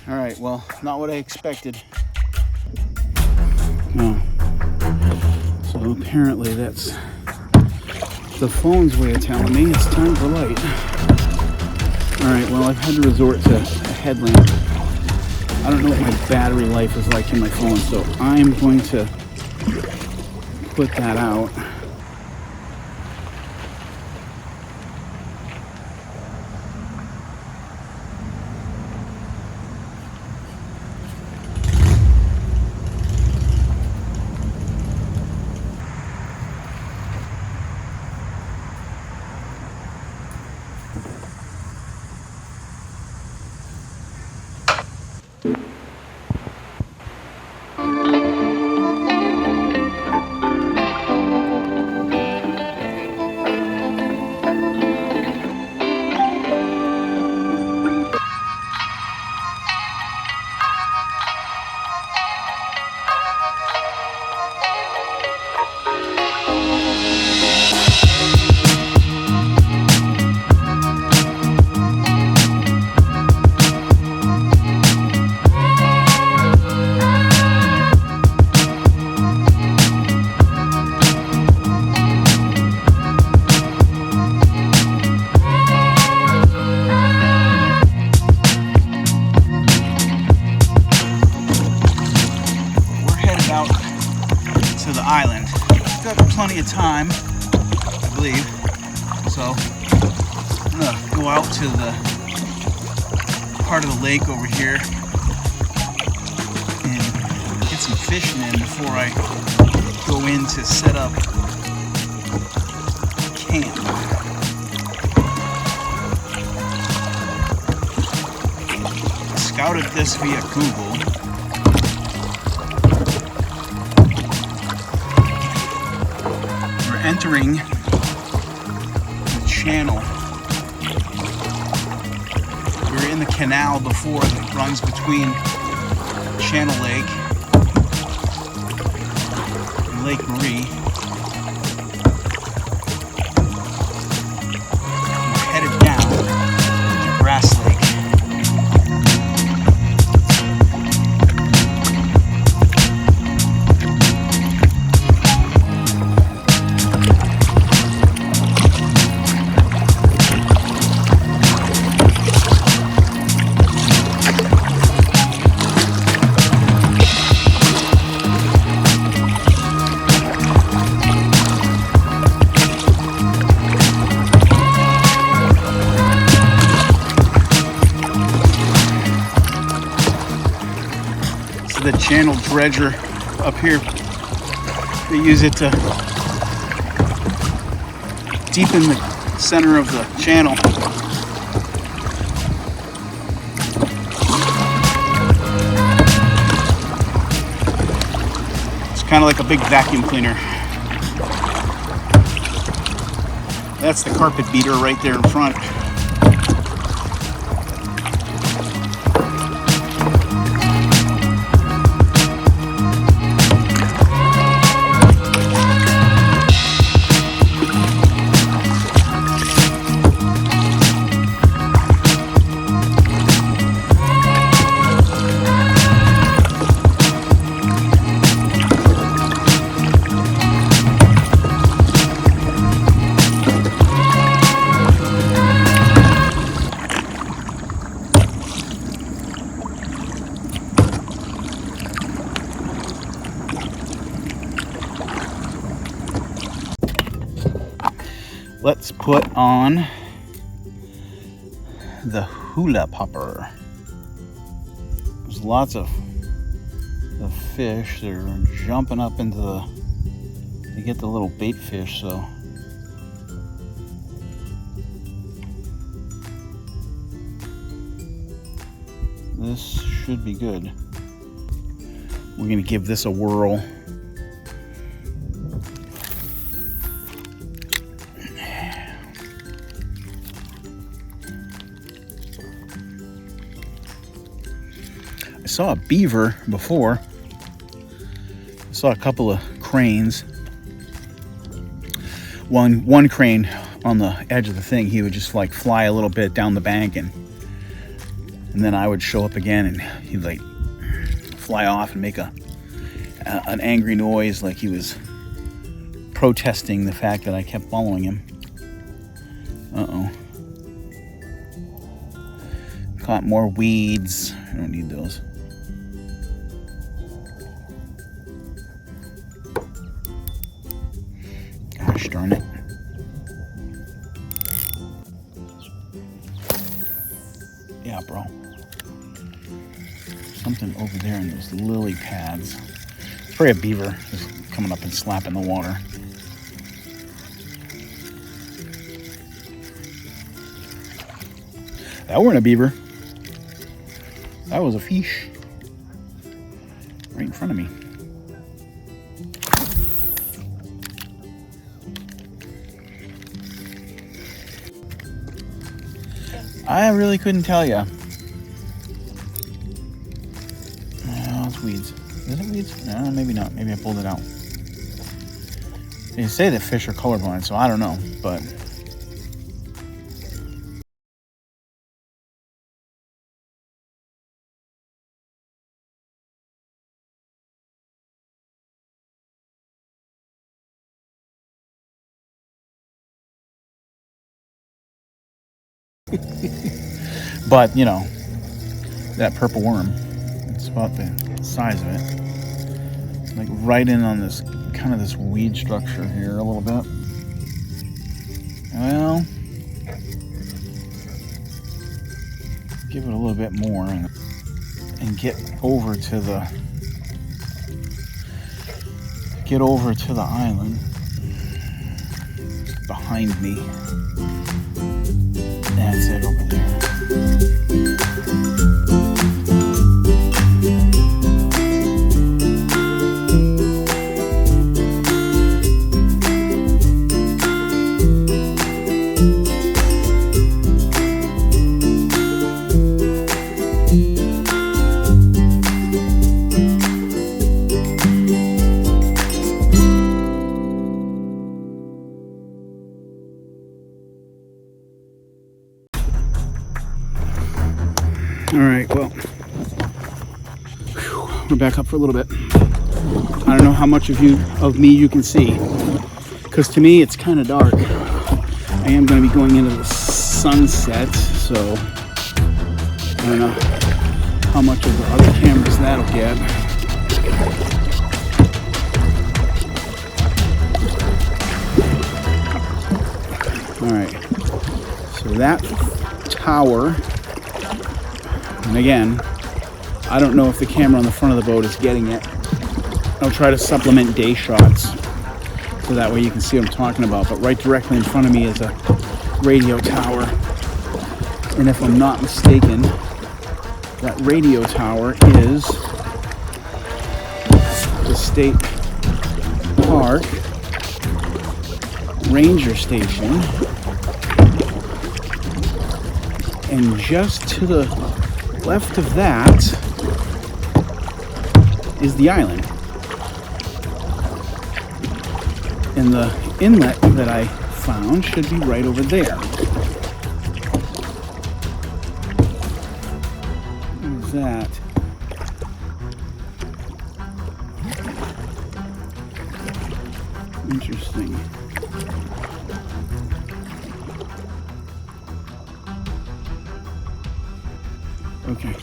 All right, well, not what I expected. No. So apparently that's the phone's way of telling me it's time for light. All right, well, I've had to resort to a headlamp. I don't know what my battery life is like in my phone, so I'm going to put that out. To the island. We've got plenty of time, I believe. So I'm gonna go out to the part of the lake over here and get some fishing in before I go in to set up camp. I scouted this via Google. Entering the channel. We were in the canal before that runs between Channel Lake and Lake Marie. We're headed down to Grass Lake. The channel dredger up here. They use it to deepen the center of the channel. It's kind of like a big vacuum cleaner. That's the carpet beater right there in front. Let's put on the hula popper. There's lots of the fish. They're jumping up into the, they get the little bait fish, so. This should be good. We're gonna give this a whirl. I saw a beaver before. I saw a couple of cranes. One crane on the edge of the thing, he would just like fly a little bit down the bank and And then I would show up again, and he'd like fly off and make an angry noise, like he was protesting the fact that I kept following him. Uh-oh. Caught more weeds. I don't need those. Gosh darn it. Yeah, bro. Something over there in those lily pads. It's probably a beaver just coming up and slapping the water. That weren't a beaver. That was a fish. Right in front of me. I really couldn't tell you. Oh, it's weeds. Is it weeds? No, maybe not. Maybe I pulled it out. They say that fish are colorblind, so I don't know, but... But, you know, that purple worm, it's about the size of it. Like right in on this, kind of this weed structure here a little bit. Well, give it a little bit more and get over to the island. It's behind me. That's it over there. All right, well, we're back up for a little bit. I don't know how much of me you can see, because to me it's kind of dark. I am going to be going into the sunset, so I don't know how much of the other cameras that'll get. All right, so that tower. And again, I don't know if the camera on the front of the boat is getting it. I'll try to supplement day shots so that way you can see what I'm talking about. But right directly in front of me is a radio tower. And if I'm not mistaken, that radio tower is the State Park Ranger Station. And just to the left of that is the island. And the inlet that I found should be right over there. What is that? Interesting. Okay.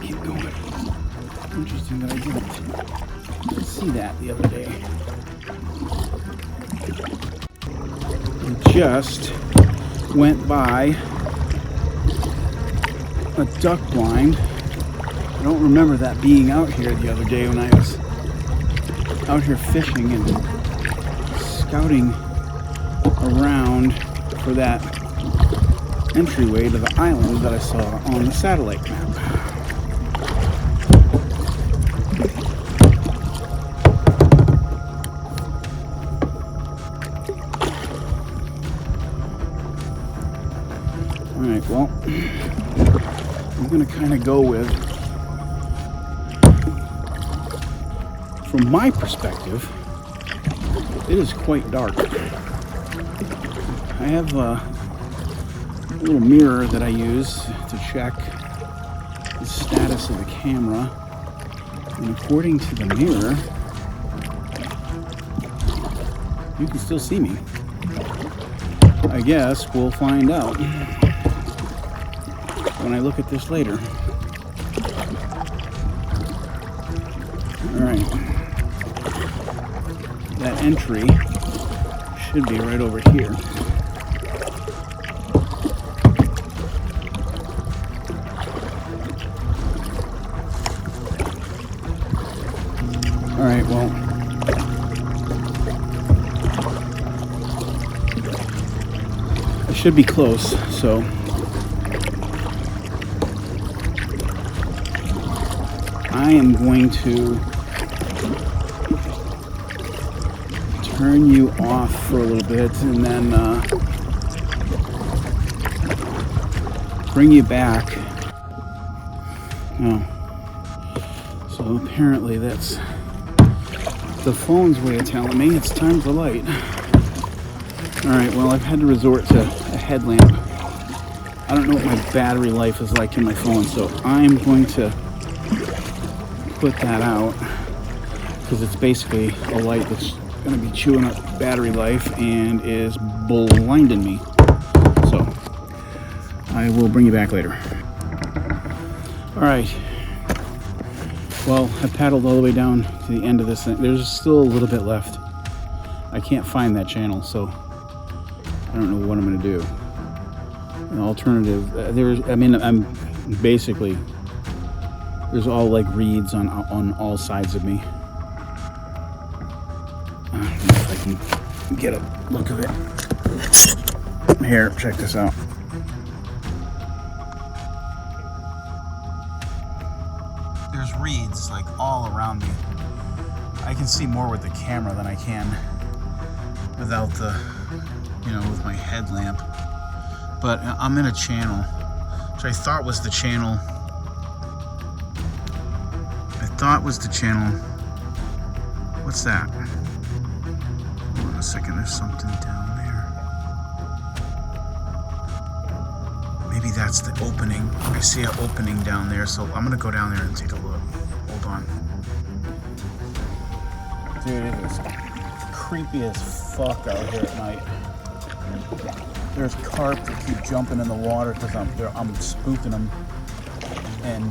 Keep going. Interesting that I didn't see that the other day. I just went by a duck blind. I don't remember that being out here the other day when I was out here fishing and scouting around for that entryway to the island that I saw on the satellite map. Alright, well, I'm going to kind of go with, from my perspective, it is quite dark. I have little mirror that I use to check the status of the camera. And according to the mirror, you can still see me. I guess we'll find out when I look at this later. Alright. That entry should be right over here. Alright, well, I should be close, so I am going to turn you off for a little bit and then bring you back. Oh. So apparently that's the phone's way of telling me it's time for light. Alright, well, I've had to resort to a headlamp. I don't know what my battery life is like in my phone, so I'm going to put that out because it's basically a light that's going to be chewing up battery life and is blinding me. So I will bring you back later. Alright. Well, I paddled all the way down to the end of this thing. There's still a little bit left. I can't find that channel, so I don't know what I'm going to do. An alternative, I'm basically, there's all like reeds on all sides of me. I don't know if I can get a look of it. Here, check this out. There's reeds like all around me. I can see more with the camera than I can without the, with my headlamp. But I'm in a channel, which I thought was the channel. What's that? Hold on a second, there's something down there. Maybe that's the opening. I see an opening down there, so I'm gonna go down there and take a look. Hold on. Dude, it is creepy as fuck out here at night. There's carp that keep jumping in the water because I'm spooking them, and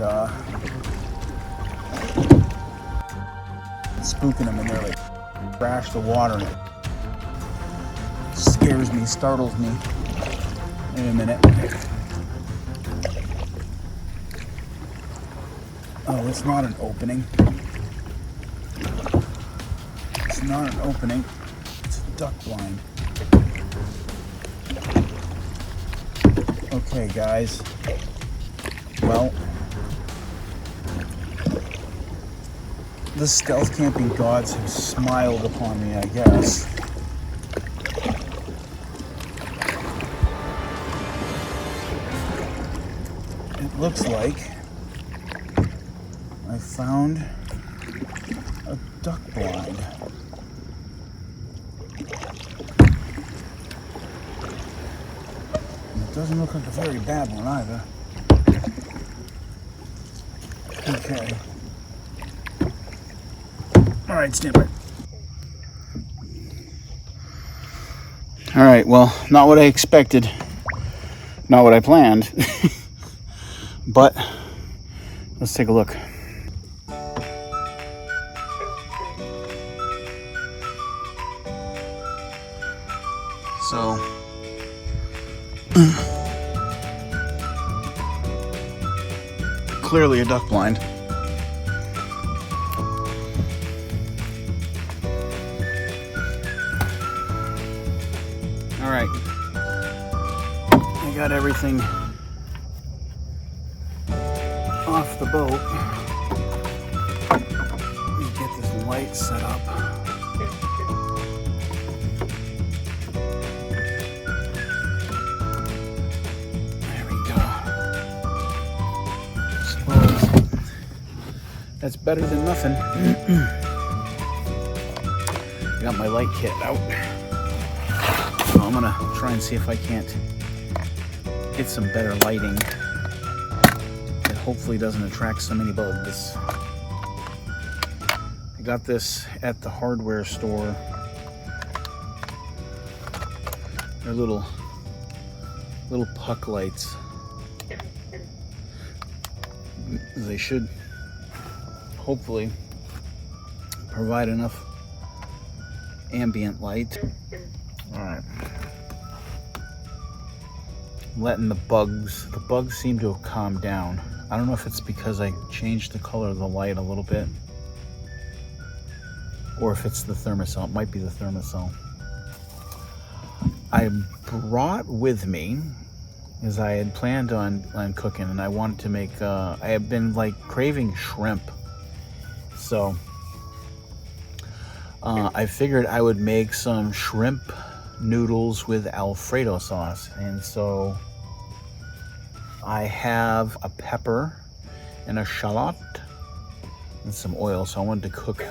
they're like crash the water, and it scares me, startles me. Wait a minute. Oh, it's not an opening. It's not an opening. It's a duck blind. Okay, guys. Well, the stealth camping gods have smiled upon me, I guess. It looks like I found a duck blind. Doesn't look like a very bad one either. Okay. Alright, stand by. Alright, well, not what I expected. Not what I planned. But let's take a look. So clearly a duck blind. All right, I got everything off the boat. Let me get this light set up. That's better than nothing. Got my light kit out. So I'm gonna try and see if I can't get some better lighting that hopefully doesn't attract so many bugs. I got this at the hardware store. They're little puck lights. They should hopefully provide enough ambient light. All right. Letting the bugs seem to have calmed down. I don't know if it's because I changed the color of the light a little bit, or if it's the thermosol. It might be the thermosol. I brought with me, as I had planned on cooking, and I wanted to make, I have been like craving shrimp. So I figured I would make some shrimp noodles with Alfredo sauce. And so I have a pepper and a shallot and some oil. So I wanted to cook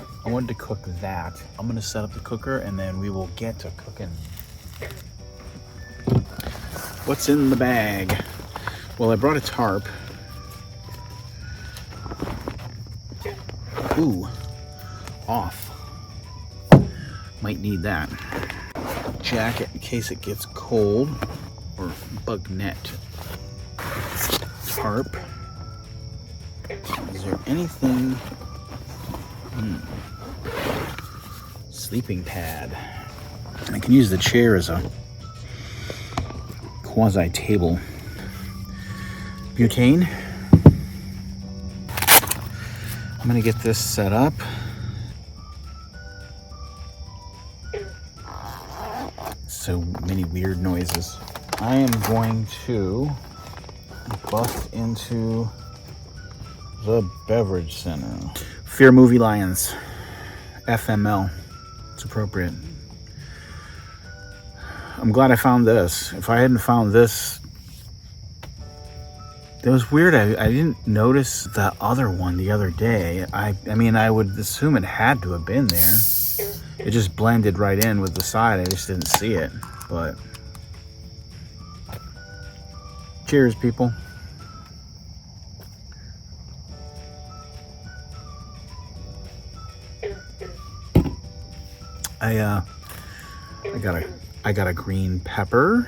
that. I'm gonna set up the cooker and then we will get to cooking. What's in the bag? Well, I brought a tarp. Ooh, off. Might need that. Jacket in case it gets cold, or bug net. Tarp. Is there anything? Sleeping pad. I can use the chair as a quasi table. Butane. I'm gonna get this set up. So many weird noises. I am going to bust into the beverage center. Fear Movie Lions. FML. It's appropriate. I'm glad I found this. If I hadn't found this, it was weird. I didn't notice the other one the other day. I mean, I would assume it had to have been there. It just blended right in with the side. I just didn't see it. But cheers, people. I got a green pepper.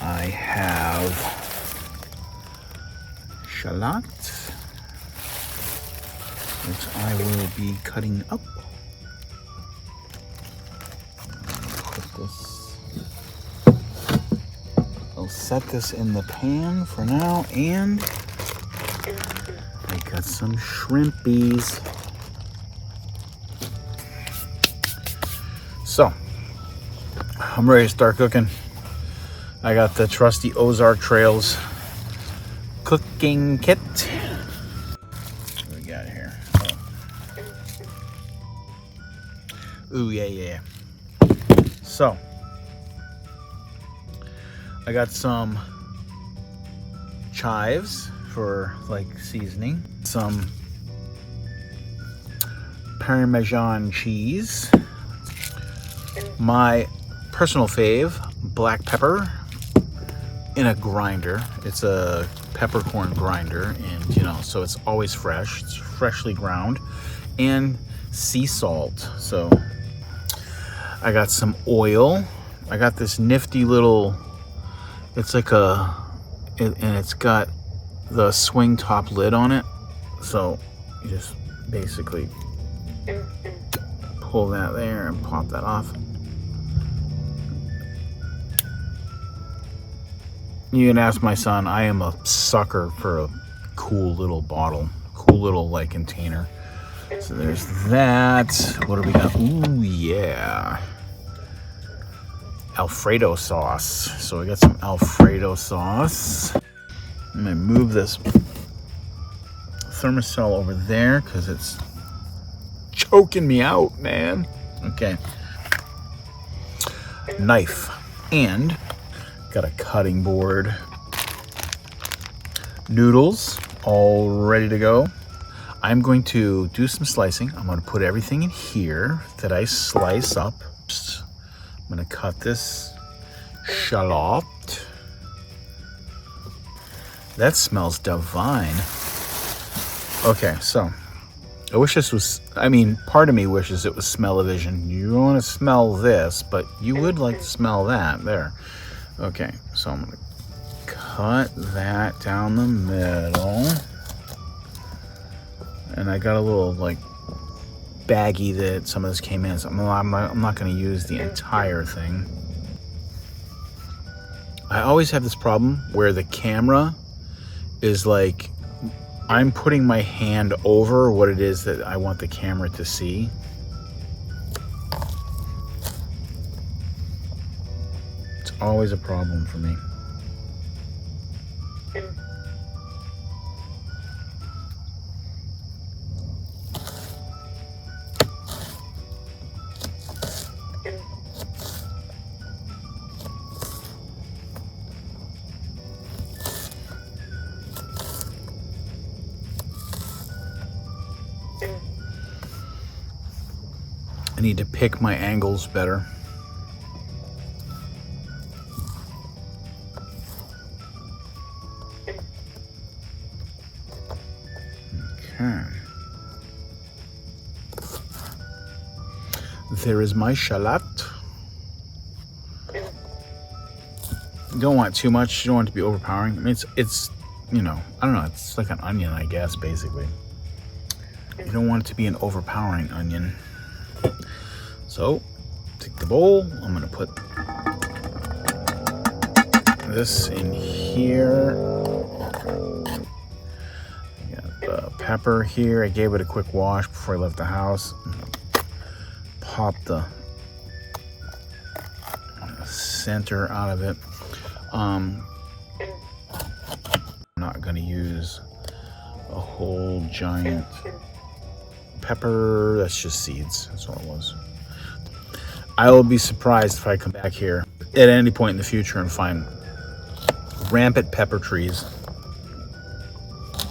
I have shallot, which I will be cutting up. Put this. I'll set this in the pan for now, and I got some shrimpies. So, I'm ready to start cooking. I got the trusty Ozark Trails cooking kit. What do we got here? Oh. Ooh, yeah. So, I got some chives for like seasoning, some Parmesan cheese, my personal fave, black pepper in a grinder. It's a peppercorn grinder, and you know, so it's always fresh. It's freshly ground, and sea salt. So I got some oil. I got this nifty little, it's like and it's got the swing top lid on it. So you just basically pull that there and pop that off. You can ask my son. I am a sucker for a cool little bottle, cool little like container. So there's that. What do we got? Ooh, yeah. Alfredo sauce. So we got some Alfredo sauce. I'm gonna move this thermosol over there because it's choking me out, man. Okay. Knife. And got a cutting board. Noodles all ready to go. I'm going to do some slicing. I'm going to put everything in here that I slice up. I'm going to cut this shallot. That smells divine. Okay, so I wish this was, I mean, part of me wishes it was smell-o-vision. You don't want to smell this, but you would like to smell that. There. Okay, so I'm going to cut that down the middle. And I got a little, like, baggie that some of this came in. So I'm not going to use the entire thing. I always have this problem where the camera is like, I'm putting my hand over what it is that I want the camera to see. It's always a problem for me. I need to pick my angles better. Okay. There is my shallot. You don't want too much. You don't want it to be overpowering. I mean, it's you know, I don't know. It's like an onion, I guess, basically. You don't want it to be an overpowering onion. So, take the bowl. I'm going to put this in here. I got the pepper here. I gave it a quick wash before I left the house. Pop the center out of it. I'm not going to use a whole giant pepper. That's just seeds. That's all it was. I will be surprised if I come back here at any point in the future and find rampant pepper trees.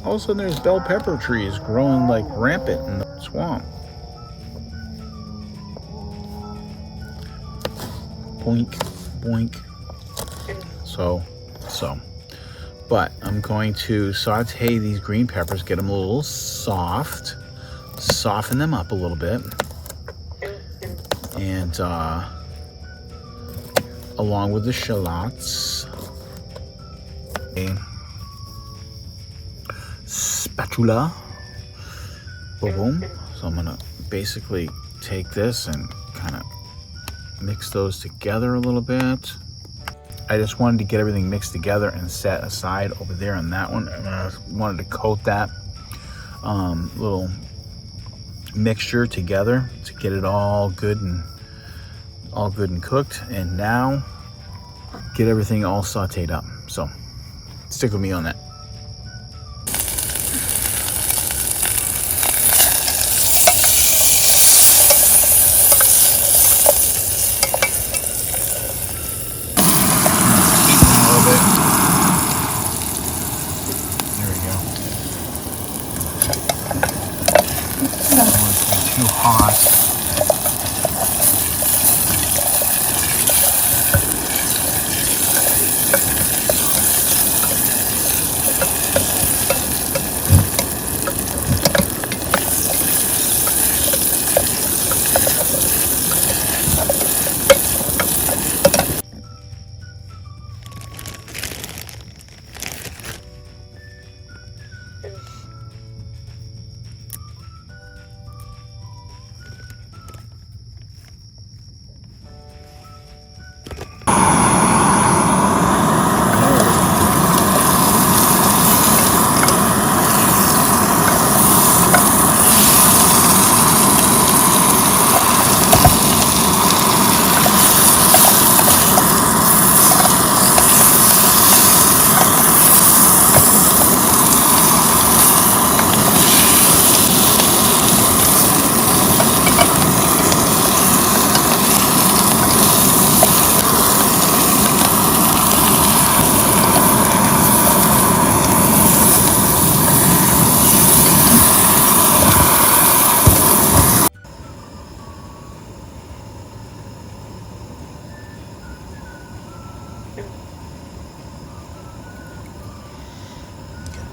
All of a sudden there's bell pepper trees growing like rampant in the swamp. Boink, boink. So. But I'm going to saute these green peppers, get them a little soft, soften them up a little bit. And along with the shallots, a spatula. Boom, boom. So I'm gonna basically take this and kind of mix those together a little bit. I just wanted to get everything mixed together and set aside over there on that one. And I wanted to coat that little mixture together to get it all good and cooked. And now get everything all sauteed up. So stick with me on that. Too hot.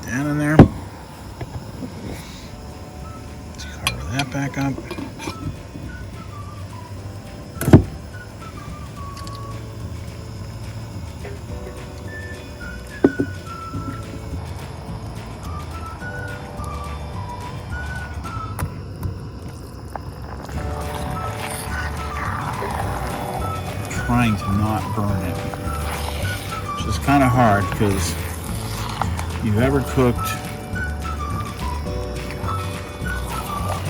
down in there. Let's cover that back up. Trying to not burn it, which is kind of hard because you've ever cooked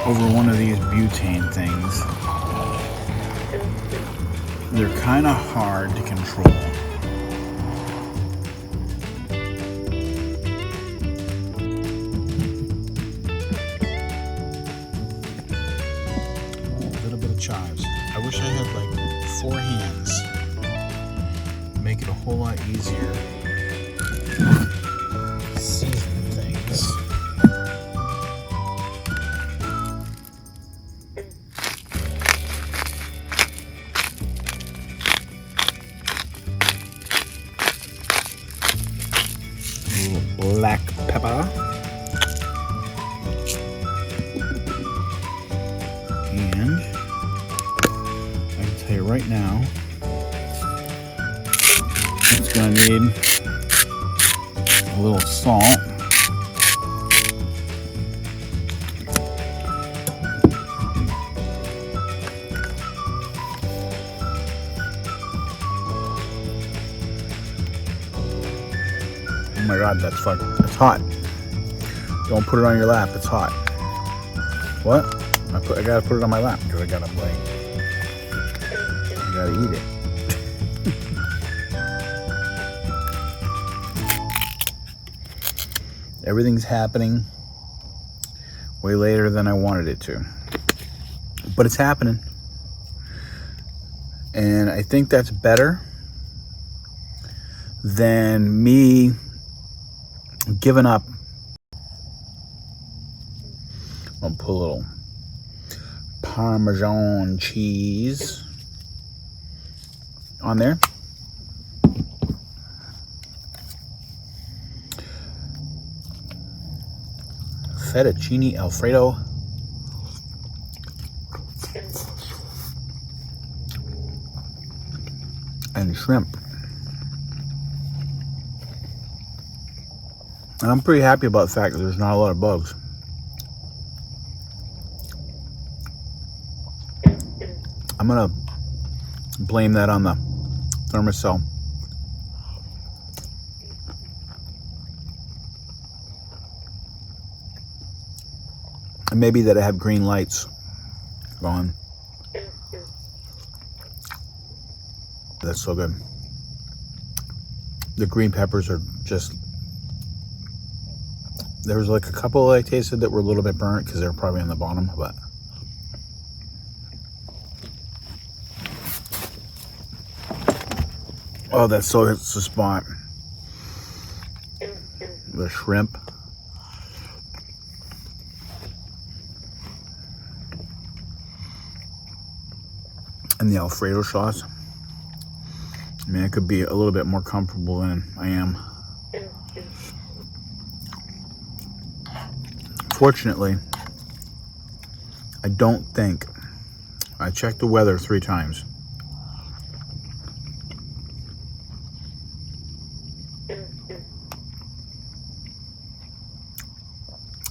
over one of these butane things, they're kind of hard to control. A little bit of chives. I wish I had like 4 hands. Make it a whole lot easier. Season things. A little black pepper. And I can tell you right now, it's going to need a little salt. Oh my God, that's hot. Don't put it on your lap, it's hot. What? I gotta put it on my lap because I gotta eat it. Everything's happening way later than I wanted it to. But it's happening. And I think that's better than me giving up. I'll put a little Parmesan cheese on there. Fettuccine Alfredo. And shrimp. And I'm pretty happy about the fact that there's not a lot of bugs. I'm gonna blame that on the thermosol. And maybe that I have green lights going. That's so good. The green peppers are just, there was like a couple I tasted that were a little bit burnt because they're probably on the bottom, but oh, that's so hits the spot. The shrimp. And the Alfredo sauce. I mean, I could be a little bit more comfortable than I am. Fortunately, I don't think, I checked the weather 3 times.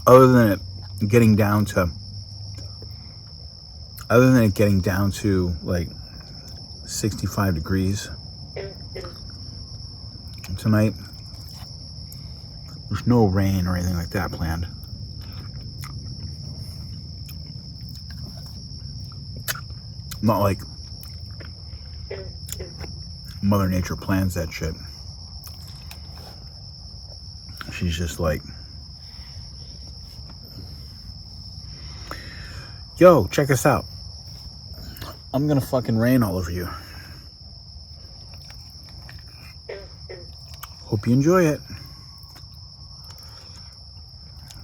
Other than it getting down to like 65 degrees tonight, there's no rain or anything like that planned. Not like Mother Nature plans that shit. She's just like, yo, check us out. I'm gonna fucking rain all over you. Hope you enjoy it.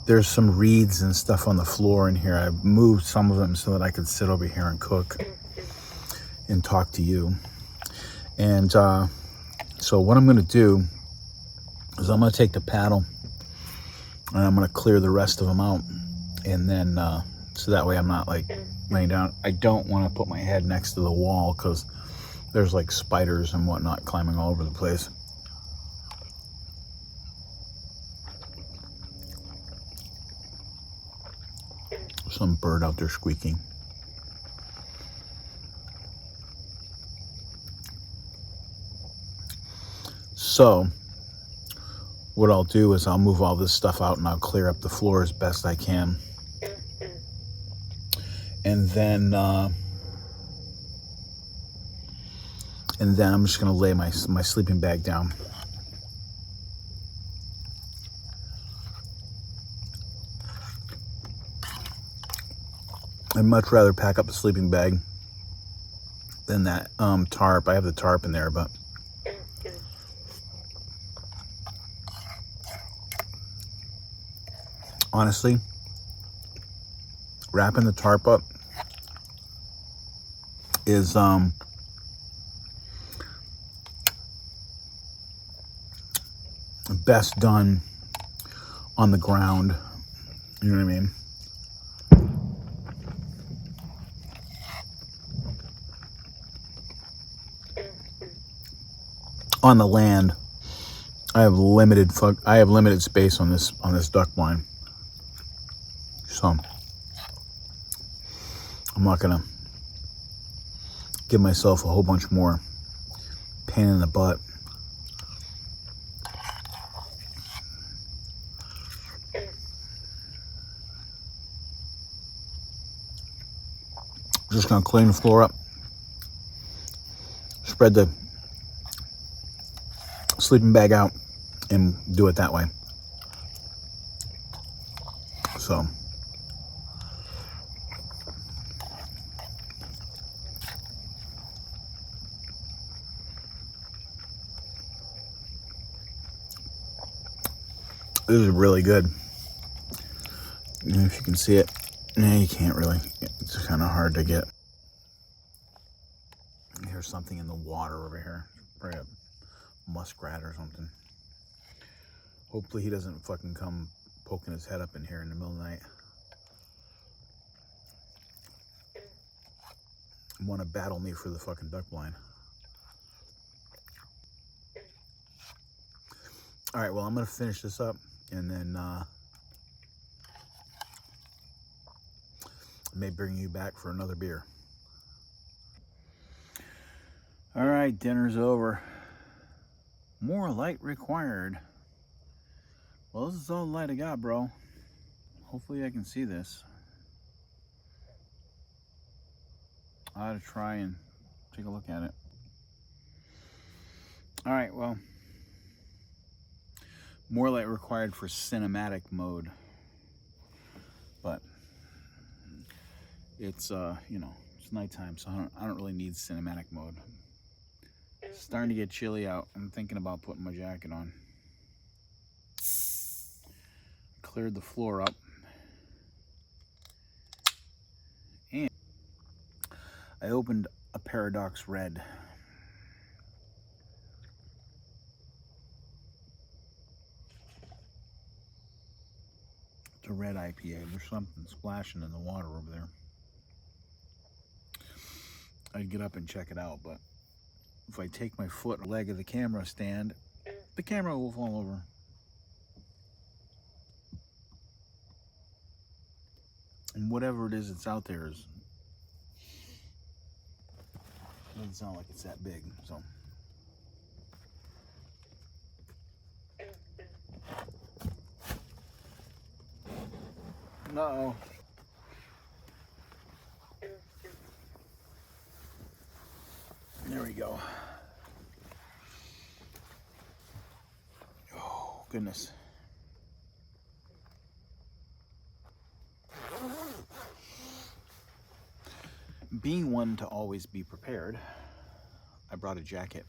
There's some reeds and stuff on the floor in here. I've moved some of them so that I could sit over here and cook and talk to you. And so what I'm gonna do is I'm gonna take the paddle And I'm going to clear the rest of them out. And then, so that way I'm not like laying down. I don't want to put my head next to the wall because there's like spiders and whatnot climbing all over the place. Some bird out there squeaking. So what I'll do is I'll move all this stuff out and I'll clear up the floor as best I can. And then I'm just gonna lay my sleeping bag down. I'd much rather pack up the sleeping bag than that tarp. I have the tarp in there, but honestly, wrapping the tarp up is best done on the ground. You know what I mean? On the land, I have limited space on this duck blind, so I'm not gonna give myself a whole bunch more pain in the butt. Just gonna clean the floor up, spread the sleeping bag out, and do it that way. So this is really good. If you can see it, you can't really. It's kind of hard to get. Here's something in the water over here. Probably a muskrat or something. Hopefully he doesn't fucking come poking his head up in here in the middle of the night. Want to battle me for the fucking duck blind. All right, well, I'm gonna finish this up and then I may bring you back for another beer. All right, dinner's over. More light required. Well, this is all the light I got, bro. Hopefully I can see this. I ought to try and take a look at it. All right, well, more light required for cinematic mode. But it's you know, it's nighttime, so I don't really need cinematic mode. It's starting to get chilly out. I'm thinking about putting my jacket on. Cleared the floor up. And I opened a Paradox Red. It's a red IPA. There's something splashing in the water over there. I'd get up and check it out, but if I take my foot or leg of the camera stand, the camera will fall over. And whatever it is that's out there doesn't sound like it's that big, so. Uh-oh. There we go. Oh, goodness. Being one to always be prepared, I brought a jacket.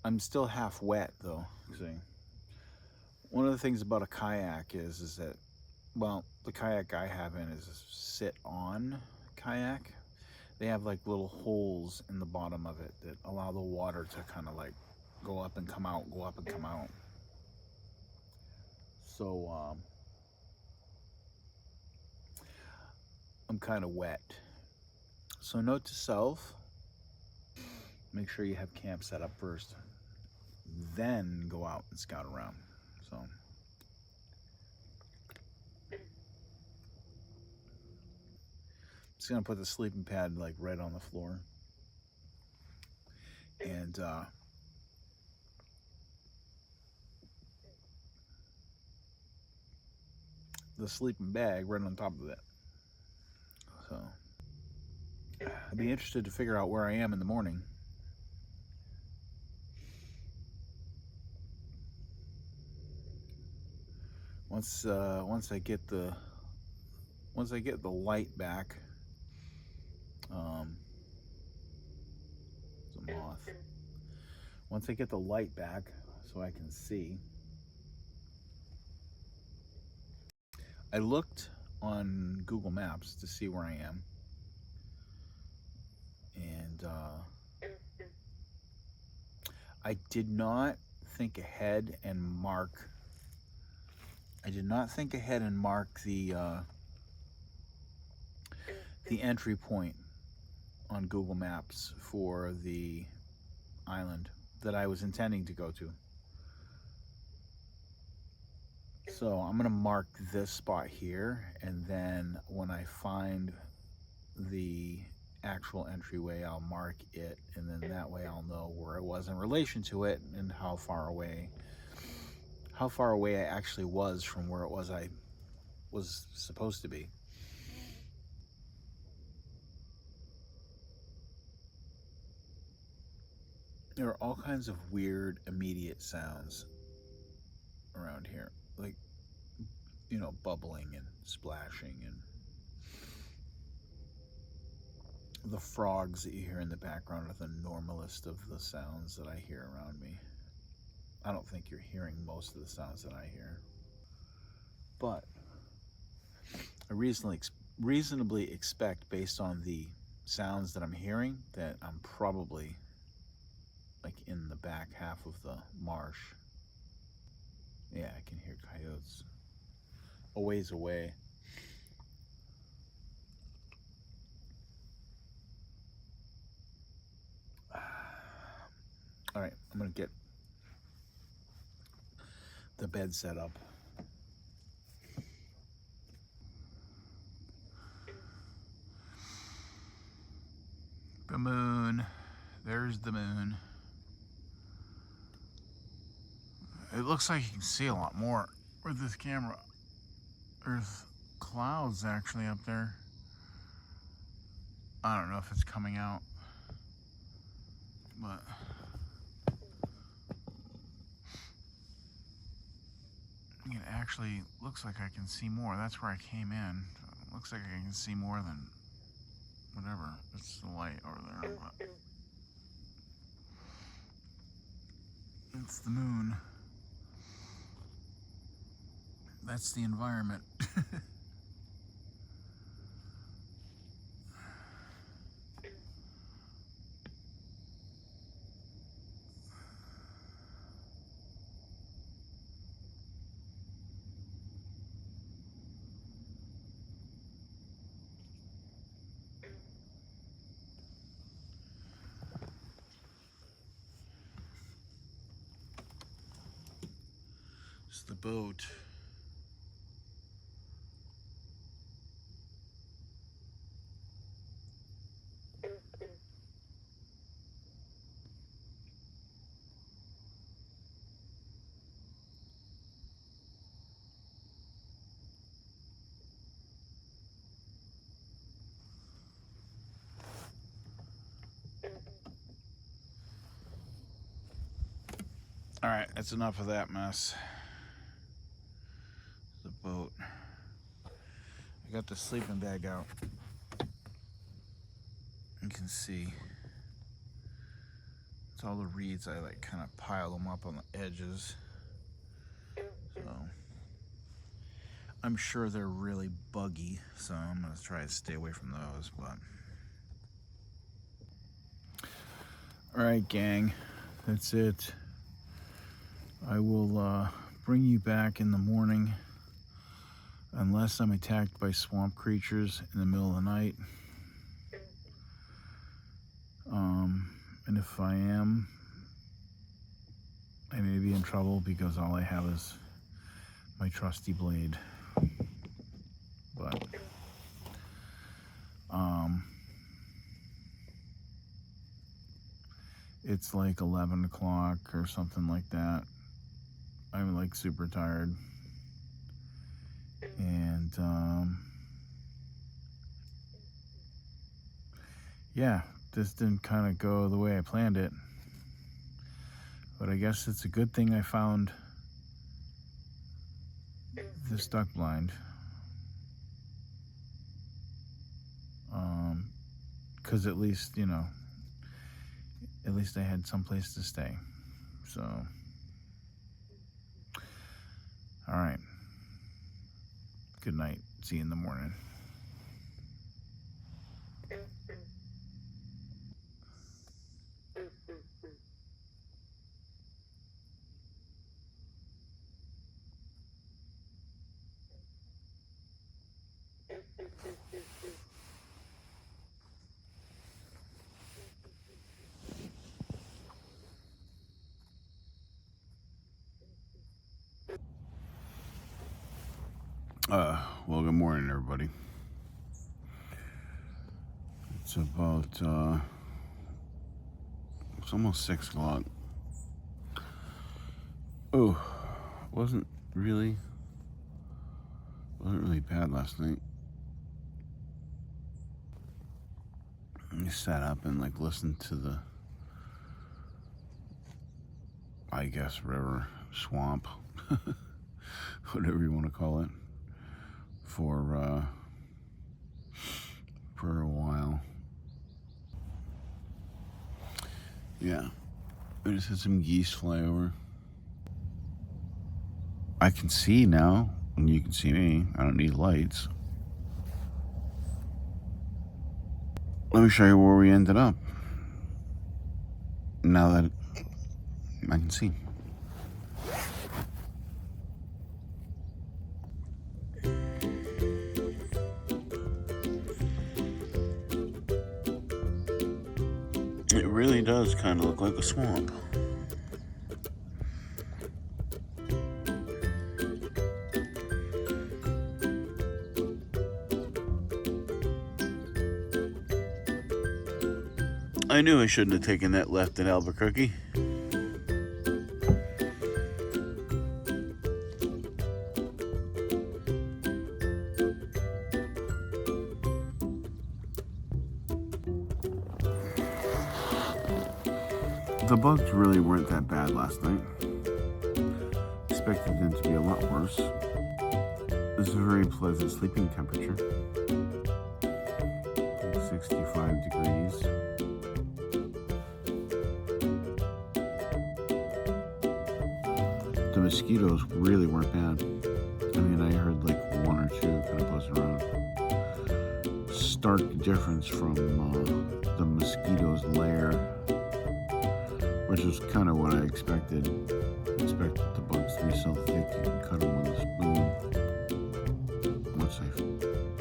I'm still half wet though. See, one of the things about a kayak is that, well, the kayak I have in is a sit-on kayak. They have like little holes in the bottom of it that allow the water to kind of like go up and come out, go up and come out. So I'm kind of wet. So note to self, make sure you have camp set up first, then go out and scout around. So just gonna put the sleeping pad like right on the floor, and the sleeping bag right on top of it. So I'd be interested to figure out where I am in the morning. Once I get the light back, it's a moth. Once I get the light back so I can see, I looked on Google Maps to see where I am, and I did not think ahead and mark. I did not think ahead and mark the entry point on Google Maps for the island that I was intending to go to. So I'm gonna mark this spot here, and then when I find the actual entryway, I'll mark it, and then that way I'll know where it was in relation to it and how far away I actually was from where it was I was supposed to be. There are all kinds of weird immediate sounds around here, like, you know, bubbling and splashing, and the frogs that you hear in the background are the normalest of the sounds that I hear around me. I don't think you're hearing most of the sounds that I hear, but I reasonably expect, based on the sounds that I'm hearing, that I'm probably like in the back half of the marsh. Yeah, I can hear coyotes a ways away. All right, I'm gonna get the bed set up. The moon, there's the moon. It looks like you can see a lot more with this camera. There's clouds actually up there. I don't know if it's coming out, but it actually looks like I can see more. That's where I came in. It looks like I can see more than whatever. It's the light over there, but it's the moon. That's the environment. It's the boat. All right, that's enough of that mess. The boat. I got the sleeping bag out. You can see it's all the reeds. I like kind of pile them up on the edges. So I'm sure they're really buggy, so I'm gonna try to stay away from those, but. All right, gang, that's it. I will bring you back in the morning unless I'm attacked by swamp creatures in the middle of the night. And if I am, I may be in trouble because all I have is my trusty blade. But it's like 11 o'clock or something like that. I'm like super tired. And yeah, this didn't kind of go the way I planned it. But I guess it's a good thing I found this duck blind. Because at least, you know, at least I had someplace to stay. So, all right. Good night. See you in the morning. Well, good morning, everybody. It's about, it's almost 6 o'clock. Oh, wasn't really bad last night. I sat up and like listened to the, I guess, river, swamp, whatever you want to call it, for a while. Yeah, I just had some geese fly over. I can see now, and you can see me. I don't need lights. Let me show you where we ended up. Now that I can see. It really does kind of look like a swamp. I knew I shouldn't have taken that left at Albuquerque. The bugs really weren't that bad last night. Expected them to be a lot worse. This is a very pleasant sleeping temperature. 65 degrees. The mosquitoes really weren't bad. I mean, I heard like one or two kind of buzzing around. Stark difference from the mosquitoes' lair, which is kind of what I expected. I expected the bugs to be so thick you can cut them with a spoon. Once I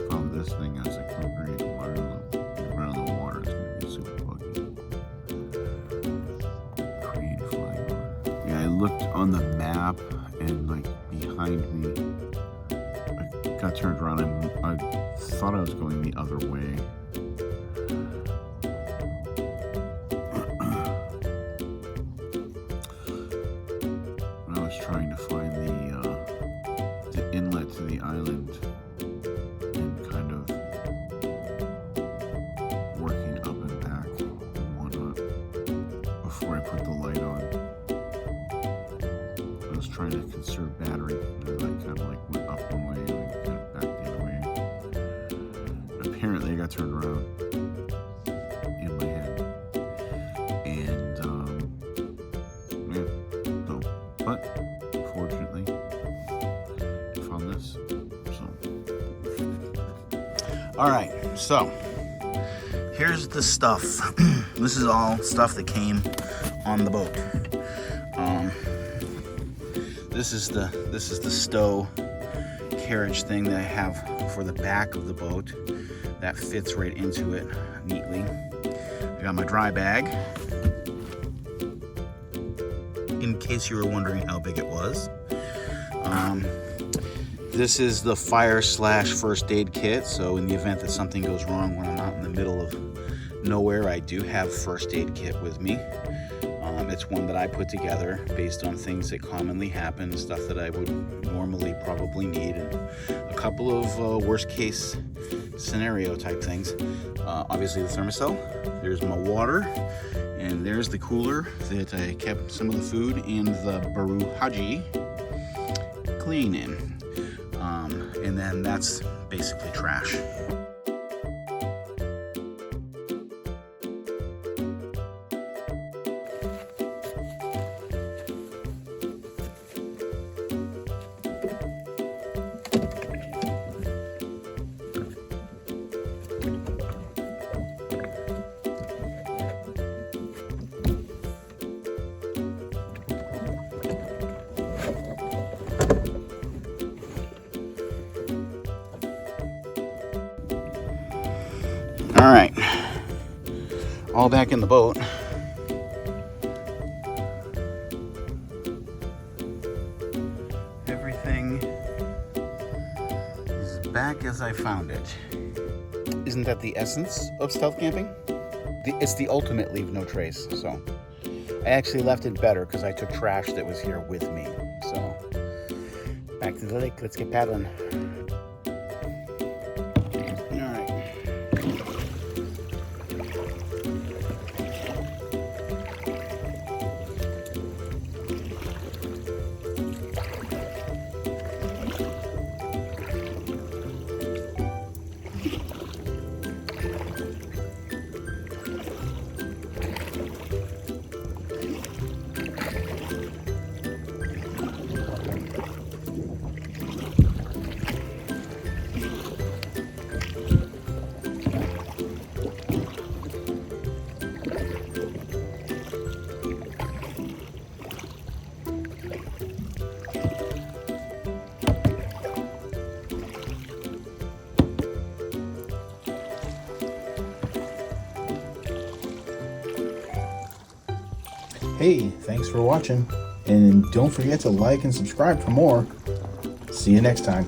found this thing, I was like, oh great, around the water, it's going to be super buggy. Crane flying over. Yeah, I looked on the map and like behind me, I got turned around and I thought I was going the other way. Trying to find the inlet to the island and kind of working up and back and whatnot before I put the light on. I was trying to conserve battery and I kind of like went up one way and then kind of back the other way. And apparently I got turned around in my head and but fortunately, I found this. Alright, so here's the stuff. This is all stuff that came on the boat. this is the stow carriage thing that I have for the back of the boat that fits right into it neatly. I got my dry bag, in case you were wondering how big it was. This is the fire / first aid kit, so in the event that something goes wrong when I'm out in the middle of nowhere, I do have first aid kit with me. It's one that I put together based on things that commonly happen, stuff that I would normally probably need, and a couple of worst case scenario type things. Obviously the thermosol, there's my water, and there's the cooler that I kept some of the food and the baru haji clean in. And then that's basically trash. All right, all back in the boat. Everything is back as I found it. Isn't that the essence of stealth camping? It's the ultimate leave no trace. So I actually left it better because I took trash that was here with me. So back to the lake, let's get paddling. Hey, thanks for watching, and don't forget to like and subscribe for more. See you next time.